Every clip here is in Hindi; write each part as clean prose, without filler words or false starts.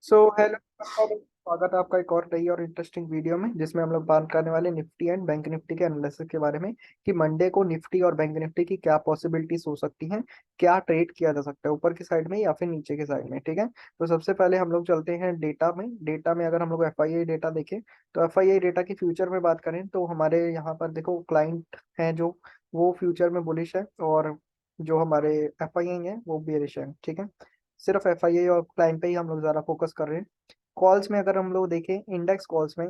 सो हेलो, स्वागत है आपका एक और नई और इंटरेस्टिंग वीडियो में, जिसमें हम लोग बात करने वाले निफ्टी एंड बैंक निफ्टी के एनालिसिस के बारे में कि मंडे को निफ्टी और बैंक निफ्टी की क्या पॉसिबिलिटीज हो सकती हैं, क्या ट्रेड किया जा सकता है ऊपर की साइड में या फिर नीचे की साइड में। ठीक है, तो सबसे पहले हम लोग चलते हैं डेटा में अगर हम लोग एफआईआई डेटा देखें तो एफआईआई डेटा की फ्यूचर में बात करें तो हमारे यहाँ पर देखो क्लाइंट हैं जो वो फ्यूचर में बुलिश है, और जो हमारे एफआईआई है वो बेरिश है। ठीक है, सिर्फ एफआईआई और क्लाइंट पे ही हम लोग ज्यादा फोकस कर रहे हैं। कॉल्स में अगर हम लोग देखें, इंडेक्स कॉल्स में,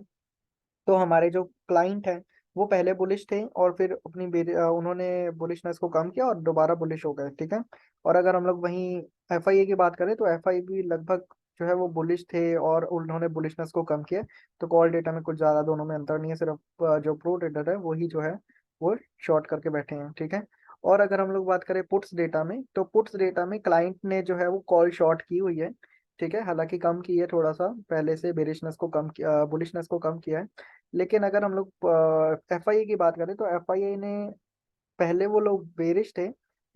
तो हमारे जो क्लाइंट हैं वो पहले बुलिश थे और फिर उन्होंने बुलिशनेस को कम किया और दोबारा बुलिश हो गए। ठीक है, और अगर हम लोग वहीं एफआईए की बात करें तो एफआई भी लगभग जो है वो बुलिश थे और उन्होंने बुलिशनेस को कम किया। तो कॉल डेटा में कुछ ज्यादा दोनों में अंतर नहीं है, सिर्फ जो प्रो ट्रेडर है वही जो है वो शॉर्ट करके बैठे हैं। ठीक है, और अगर हम लोग बात करें पुट्स डेटा में, तो पुट्स डेटा में क्लाइंट ने जो है वो कॉल शॉर्ट की हुई है। ठीक है, हालांकि कम की है, थोड़ा सा पहले से बेरिशनेस को कम किया, बुलिशनेस को कम किया है। लेकिन अगर हम लोग एफआईए की बात करें तो एफआईए ने पहले वो लोग बेरिश थे,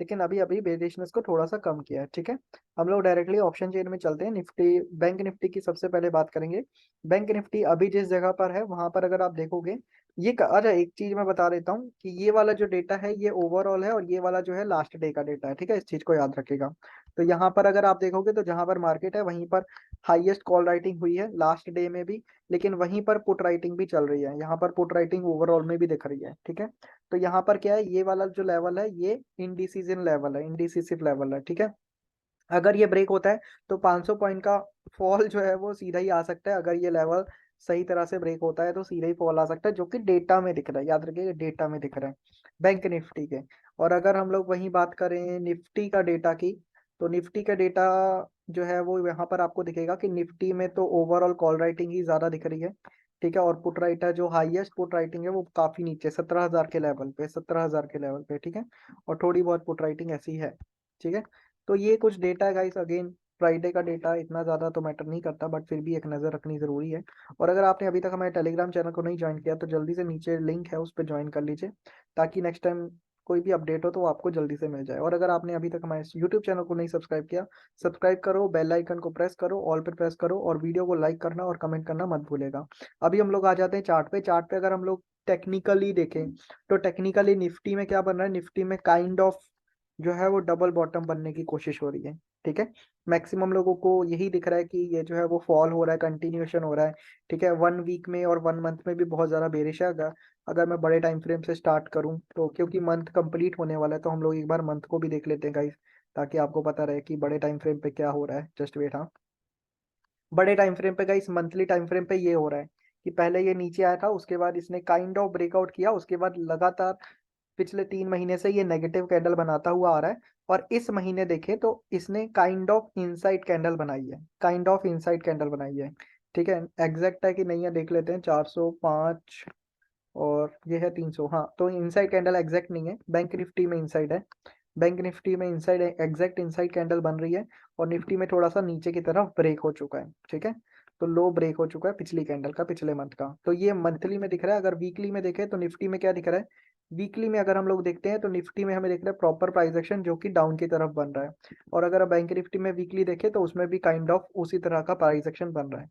लेकिन अभी अभी बेरिशनेस को थोड़ा सा कम किया है। ठीक है, हम लोग डायरेक्टली ऑप्शन चेन में चलते हैं। निफ्टी बैंक निफ्टी की सबसे पहले बात करेंगे। बैंक निफ्टी अभी जिस जगह पर है वहां पर अगर आप देखोगे, अच्छा एक चीज मैं बता देता हूँ कि ये वाला जो डेटा है ये ओवरऑल है और ये वाला जो है लास्ट डे का डेटा है। ठीक है, इस चीज को याद रखिएगा। तो यहाँ पर अगर आप देखोगे तो जहां पर मार्केट है वहीं पर हाईएस्ट कॉल राइटिंग हुई है लास्ट डे में भी, लेकिन वहीं पर पुट राइटिंग भी चल रही है, यहाँ पर पुट राइटिंग ओवरऑल में भी दिख रही है। ठीक है, तो यहाँ पर क्या है, ये वाला जो लेवल है ये इंडिसीजन लेवल है, इंडिसिसिव लेवल है। ठीक है, अगर ये ब्रेक होता है तो 500 पॉइंट का फॉल जो है वो सीधा ही आ सकता है। अगर ये लेवल सही तरह से ब्रेक होता है तो सीधा ही फॉल आ सकता है, जो कि डेटा में दिख रहा है, याद रखिएगा डेटा में दिख रहा है बैंक निफ्टी के। और अगर हम लोग वहीं बात करें निफ्टी का डेटा की, तो निफ्टी का डेटा जो है वो यहाँ पर आपको दिखेगा कि निफ्टी में तो ओवरऑल कॉल राइटिंग ही ज्यादा दिख रही है। ठीक है, और पुट राइटर जो हाईएस्ट पुट राइटिंग है वो काफी नीचे 17,000 के लेवल पे, 17,000 के लेवल पे। ठीक है, और थोड़ी बहुत पुट राइटिंग ऐसी है। ठीक है, तो ये कुछ डेटा है गाइस, अगेन फ्राइडे का डेटा इतना ज्यादा तो मैटर नहीं करता, बट फिर भी एक नजर रखनी जरूरी है। और अगर आपने अभी तक हमारे टेलीग्राम चैनल को नहीं ज्वाइन किया तो जल्दी से नीचे लिंक है उस पर ज्वाइन कर लीजिए, ताकि नेक्स्ट टाइम कोई भी अपडेट हो तो वो आपको जल्दी से मिल जाए। और अगर आपने अभी तक हमारे यूट्यूब चैनल को नहीं सब्सक्राइब किया, सब्सक्राइब करो, बेल आइकन को प्रेस करो, ऑल पर प्रेस करो, और वीडियो को लाइक करना और कमेंट करना मत भूलेगा। अभी हम लोग आ जाते हैं चार्ट पे। चार्ट पे अगर हम लोग टेक्निकली देखें तो टेक्निकली निफ्टी में क्या बन रहा है, निफ्टी में काइंड ऑफ जो है वो डबल बॉटम बनने की कोशिश हो रही है। ठीक है, मैक्सिमम लोगों को यही दिख रहा है कि ये जो है वो फॉल हो रहा है, कंटिन्यूएशन हो रहा है। ठीक है, 1 वीक में और 1 मंथ में भी बहुत ज्यादा बेरिश है। अगर अगर मैं बड़े टाइम फ्रेम से स्टार्ट करूं तो, क्योंकि मंथ कंप्लीट होने वाला है, तो हम लोग एक बार मंथ को भी देख लेते हैं गाइस, ताकि आपको पता रहे कि बड़े टाइम फ्रेम पे क्या हो रहा है। जस्ट वेट, हाँ, बड़े टाइम फ्रेम पे गाइस, मंथली टाइम फ्रेम पे ये हो रहा है कि पहले ये नीचे आया था, उसके बाद इसने काइंड ऑफ ब्रेकआउट किया, उसके बाद लगातार पिछले 3 महीने से ये नेगेटिव कैंडल बनाता हुआ आ रहा है। और इस महीने देखें तो इसने काइंड ऑफ इनसाइड कैंडल बनाई है, काइंड ऑफ इनसाइड कैंडल बनाई है। ठीक है, एग्जैक्ट है कि नहीं है देख लेते हैं। 405 और ये है 300, हाँ, तो इनसाइड कैंडल एग्जैक्ट नहीं है, बैंक निफ्टी में इनसाइड है। बैंक निफ्टी में इनसाइड एग्जैक्ट इनसाइड कैंडल बन रही है, और निफ्टी में थोड़ा सा नीचे की तरफ ब्रेक हो चुका है। ठीक है, तो लो ब्रेक हो चुका है पिछली कैंडल का, पिछले मंथ का। तो ये मंथली में दिख रहा है। अगर वीकली में देखें तो निफ्टी में क्या दिख रहा है, वीकली में अगर हम लोग देखते हैं तो निफ्टी में हमें दिख रहा है प्रॉपर प्राइस एक्शन जो कि डाउन की तरफ बन रहा है। और अगर बैंक निफ्टी में वीकली देखें तो उसमें भी काइंड ऑफ उसी तरह का प्राइस एक्शन बन रहा है।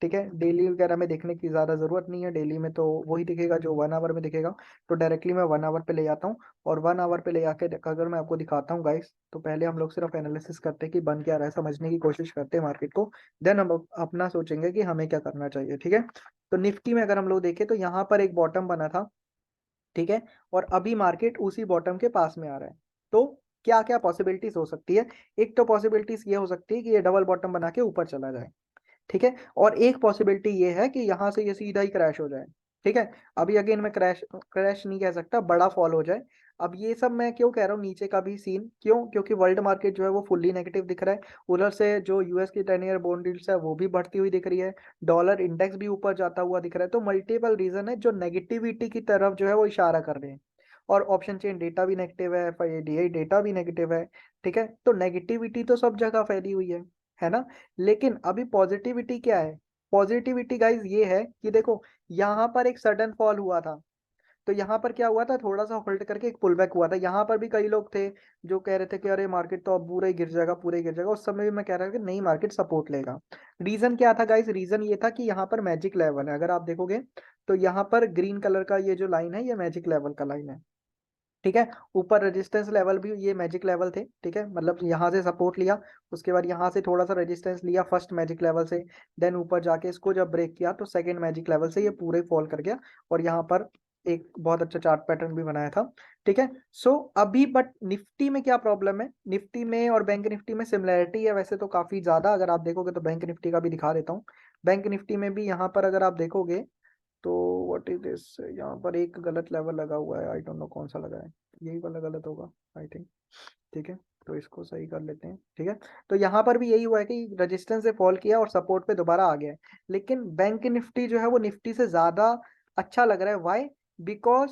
ठीक है, डेली वगैरह में देखने की ज्यादा जरूरत नहीं है, डेली में तो वही दिखेगा जो 1 आवर में दिखेगा। तो डायरेक्टली मैं 1 आवर पे ले जाता हूँ, और 1 आवर पे ले आके अगर मैं आपको दिखाता हूँ गाइस, तो पहले हम लोग सिर्फ एनालिसिस करते हैं कि बन क्या रहा है, समझने की कोशिश करते हैं मार्केट को। देन हम अपना सोचेंगे कि हमें क्या करना चाहिए। ठीक है, तो निफ्टी में अगर हम लोग देखें तो यहाँ पर एक बॉटम बना था। ठीक है, और अभी मार्केट उसी बॉटम के पास में आ रहा है। तो क्या क्या पॉसिबिलिटीज हो सकती है, एक तो पॉसिबिलिटीज ये हो सकती है कि ये डबल बॉटम बना के ऊपर चला जाए। ठीक है, और एक पॉसिबिलिटी ये है कि यहाँ से ये सीधा ही क्रैश हो जाए। ठीक है, अभी अगेन मैं क्रैश क्रैश नहीं कह सकता, बड़ा फॉल हो जाए। अब ये सब मैं क्यों कह रहा हूँ, नीचे का भी सीन क्यों, क्योंकि वर्ल्ड मार्केट जो है वो फुल्ली नेगेटिव दिख रहा है। उधर से जो यूएस की 10 ईयर बॉन्ड यील्ड्स है वो भी बढ़ती हुई दिख रही है, डॉलर इंडेक्स भी ऊपर जाता हुआ दिख रहा है। तो मल्टीपल रीजन है जो नेगेटिविटी की तरफ जो है वो इशारा कर रहे हैं। और ऑप्शन चेन डेटा भी नेगेटिव है, एफआईडीआई डेटा भी नेगेटिव है। ठीक है, तो नेगेटिविटी तो सब जगह फैली हुई है ना। लेकिन अभी पॉजिटिविटी क्या है, पॉजिटिविटी गाइज ये है कि देखो, यहाँ पर एक सडन फॉल हुआ था, तो यहाँ पर क्या हुआ था, थोड़ा सा होल्ड करके एक पुल बैक हुआ था। यहाँ पर भी कई लोग थे जो कह रहे थे कि अरे मार्केट तो अब पूरा ही गिर जाएगा, पूरा ही गिर जाएगा। उस समय भी मैं कह रहा था कि नहीं, मार्केट सपोर्ट लेगा। रीजन क्या था गाइस, रीजन ये था कि यहाँ पर मैजिक लेवल है। अगर आप देखोगे तो यहाँ पर ग्रीन कलर का ये जो लाइन है, ये मैजिक लेवल का लाइन है, ठीक है। ऊपर रेजिस्टेंस लेवल भी ये मैजिक लेवल थे, ठीक है, मतलब यहाँ से सपोर्ट लिया, उसके बाद यहाँ से थोड़ा सा रेजिस्टेंस लिया फर्स्ट मैजिक लेवल से, देन ऊपर जाके इसको जब ब्रेक किया तो सेकंड मैजिक लेवल से ये पूरे फॉल कर गया, और यहाँ पर एक बहुत अच्छा चार्ट पैटर्न भी बनाया था, ठीक है। सो अभी बट निफ्टी में क्या प्रॉब्लम है, निफ्टी में और बैंक निफ्टी में सिमिलैरिटी है वैसे तो काफी ज्यादा। अगर आप देखोगे तो बैंक निफ्टी का भी दिखा देता हूँ। बैंक निफ्टी में भी यहाँ पर अगर आप देखोगे तो व्हाट इज दिस, यहाँ पर एक गलत लेवल लगा हुआ है, आई डोंट नो कौन सा लगा है, यही वाला गलत होगा आई थिंक, ठीक है। तो इसको सही कर लेते हैं, ठीक है। तो यहाँ पर भी यही हुआ है कि रेजिस्टेंस से फॉल किया और सपोर्ट पे दोबारा आ गया है। लेकिन बैंक निफ्टी जो है वो निफ्टी से ज्यादा अच्छा लग रहा है, वाई, बिकॉज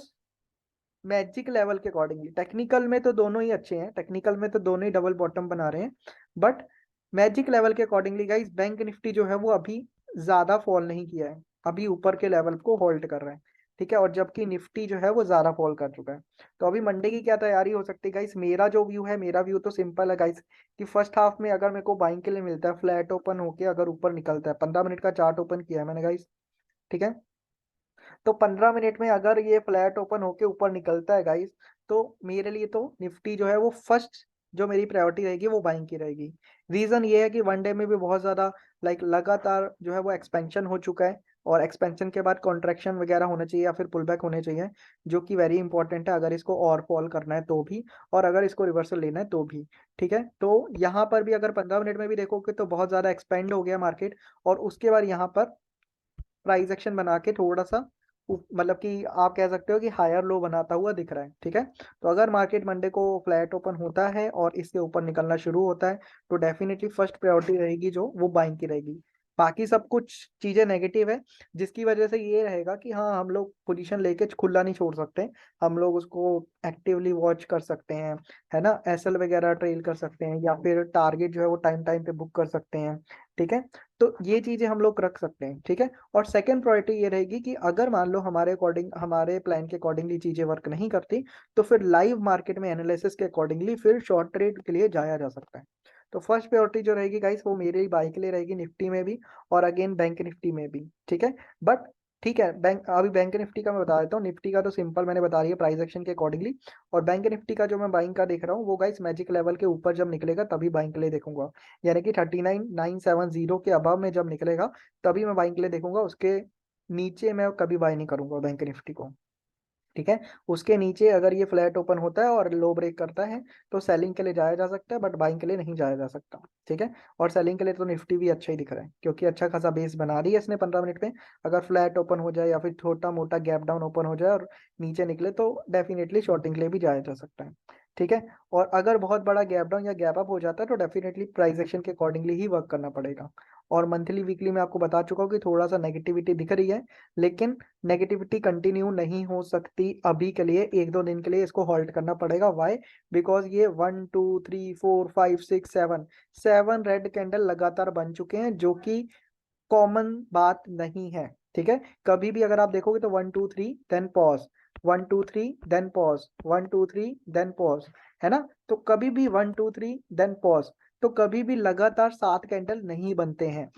मैजिक लेवल के अकॉर्डिंगली, टेक्निकल में तो दोनों ही अच्छे हैं, टेक्निकल में तो दोनों ही डबल बॉटम बना रहे हैं, बट मैजिक लेवल के अकॉर्डिंगली गाइस बैंक निफ्टी जो है वो अभी ज्यादा फॉल नहीं किया है, अभी ऊपर के लेवल को होल्ड कर रहे हैं, ठीक है। और जबकि निफ्टी जो है वो ज्यादा फॉल कर चुका है। तो अभी मंडे की क्या तैयारी हो सकती है गाइस, मेरा जो व्यू है, मेरा व्यू तो सिंपल है गाइस, कि फर्स्ट हाफ में अगर मेरे को बाइंग के लिए मिलता है, फ्लैट ओपन होके अगर ऊपर निकलता है, 15 मिनट का चार्ट ओपन किया है मैंने गाइस, ठीक है। तो 15 मिनट में अगर ये फ्लैट ओपन होके ऊपर निकलता है गाइस, तो मेरे लिए तो निफ्टी जो है वो फर्स्ट जो मेरी प्रायोरिटी रहेगी वो बाइंग की रहेगी। रीजन ये है कि वनडे में भी बहुत ज्यादा लाइक लगातार जो है वो एक्सपेंशन हो चुका है, और एक्सपेंशन के बाद कॉन्ट्रैक्शन वगैरह होना चाहिए या फिर पुल बैक होने चाहिए, जो कि वेरी इंपॉर्टेंट है अगर इसको और फॉल करना है तो भी, और अगर इसको रिवर्सल लेना है तो भी, ठीक है। तो यहाँ पर भी अगर 15 मिनट में भी देखोगे तो बहुत ज्यादा एक्सपेंड हो गया मार्केट, और उसके बाद यहाँ पर प्राइस एक्शन बना के थोड़ा सा मतलब कि आप कह सकते हो कि हायर लो बनाता हुआ दिख रहा है, ठीक है। तो अगर मार्केट मंडे को फ्लैट ओपन होता है और इसके ऊपर निकलना शुरू होता है, तो डेफिनेटली फर्स्ट प्रायोरिटी रहेगी जो वो बाइंग की रहेगी। बाकी सब कुछ चीजें नेगेटिव है, जिसकी वजह से ये रहेगा कि हाँ, हम लोग पोजीशन लेके खुला नहीं छोड़ सकते, हम लोग उसको एक्टिवली वॉच कर सकते हैं, है ना, एसएल वगैरह ट्रेल कर सकते हैं, या फिर टारगेट जो है वो टाइम टाइम पे बुक कर सकते हैं, ठीक है। तो ये चीजें हम लोग रख सकते हैं, ठीक है। और सेकंड प्रायोरिटी ये रहेगी कि अगर मान लो हमारे अकॉर्डिंग, हमारे प्लान के अकॉर्डिंगली चीजें वर्क नहीं करती, तो फिर लाइव मार्केट में एनालिसिस के अकॉर्डिंगली फिर शॉर्ट ट्रेड के लिए जाया जा सकता है। तो फर्स्ट प्रायोरिटी जो रहेगी गाइस वो मेरे ही बाई के लिए रहेगी, निफ्टी में भी और अगेन बैंक निफ्टी में भी, ठीक है। बट ठीक है, बैंक अभी बैंक निफ्टी का मैं बता देता हूँ, निफ्टी का तो सिंपल मैंने बता दिया प्राइस एक्शन के अकॉर्डिंगली, और बैंक निफ्टी का जो मैं बाइंग का देख रहा हूँ वो गाइस मैजिक लेवल के ऊपर जब निकलेगा तभी बाइंग के लिए देखूंगा, यानी कि 39,970 के अबव में जब निकलेगा तभी मैं बाइंग के लिए देखूंगा, उसके नीचे मैं कभी बाय नहीं करूंगा बैंक निफ्टी को, ठीक है। उसके नीचे अगर ये फ्लैट ओपन होता है और लो ब्रेक करता है तो सेलिंग के लिए जाया जा सकता है, बट बाइंग के लिए नहीं जाया जा सकता, ठीक है। और सेलिंग के लिए तो निफ्टी भी अच्छा ही दिख रहा है, क्योंकि अच्छा खासा बेस बना रही है इसने 15 मिनट में। अगर फ्लैट ओपन हो जाए या फिर छोटा मोटा गैप डाउन ओपन हो जाए और नीचे निकले तो डेफिनेटली शॉर्टिंग के लिए भी जाया जा सकता है, ठीक है। और अगर बहुत बड़ा गैप डाउन या गैप अप हो जाता है तो डेफिनेटली प्राइस एक्शन के अकॉर्डिंगली ही वर्क करना पड़ेगा। और मंथली वीकली में आपको बता चुका हूँ कि थोड़ा सा नेगेटिविटी दिख रही है, लेकिन नेगेटिविटी कंटिन्यू नहीं हो सकती अभी के लिए, एक दो दिन के लिए इसको होल्ड करना पड़ेगा, वाई, बिकॉज ये 1 2 3 4 5 6 7 7 रेड कैंडल लगातार बन चुके हैं, जो कि कॉमन बात नहीं है, ठीक है। कभी भी अगर आप देखोगे तो 1 2 3 then pause, 1 2 3 then pause, 1 2 3 then pause, है ना। तो कभी भी 1 2 3 देन पॉज, तो कभी भी लगातार 7 कैंडल नहीं बनते हैं,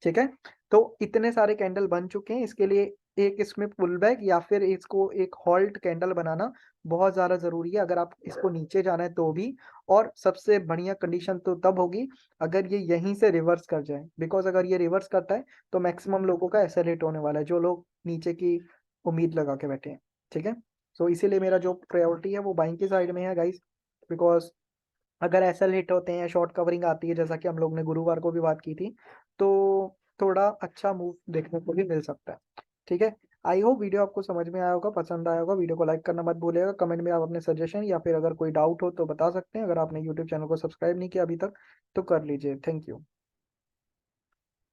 ठीक है। तो इतने सारे कैंडल बन चुके हैं, इसके लिए एक इसमें पुल बैक या फिर इसको एक हॉल्ट कैंडल बनाना बहुत ज्यादा जरूरी है, अगर आप इसको नीचे जाना है तो भी। और सबसे बढ़िया कंडीशन तो तब होगी अगर ये यहीं से रिवर्स कर जाए, बिकॉज अगर ये रिवर्स करता है तो मैक्सिमम लोगों का ऐसा रेट होने वाला है जो लोग नीचे की उम्मीद लगा के बैठे हैं, ठीक है। सो इसीलिए मेरा जो प्रायोरिटी है वो बाइंग की साइड में है गाइस, बिकॉज अगर ऐसा हिट होते हैं, शॉर्ट कवरिंग आती है जैसा कि हम लोग ने गुरुवार को भी बात की थी, तो थोड़ा अच्छा मूव देखने को भी मिल सकता है, ठीक है। आई होप वीडियो आपको समझ में आया होगा, पसंद आया होगा। वीडियो को लाइक करना मत भूलिएगा, कमेंट में आप अपने सजेशन या फिर अगर कोई डाउट हो तो बता सकते हैं। अगर आपने यूट्यूब चैनल को सब्सक्राइब नहीं किया अभी तक तो कर लीजिए। Thank you.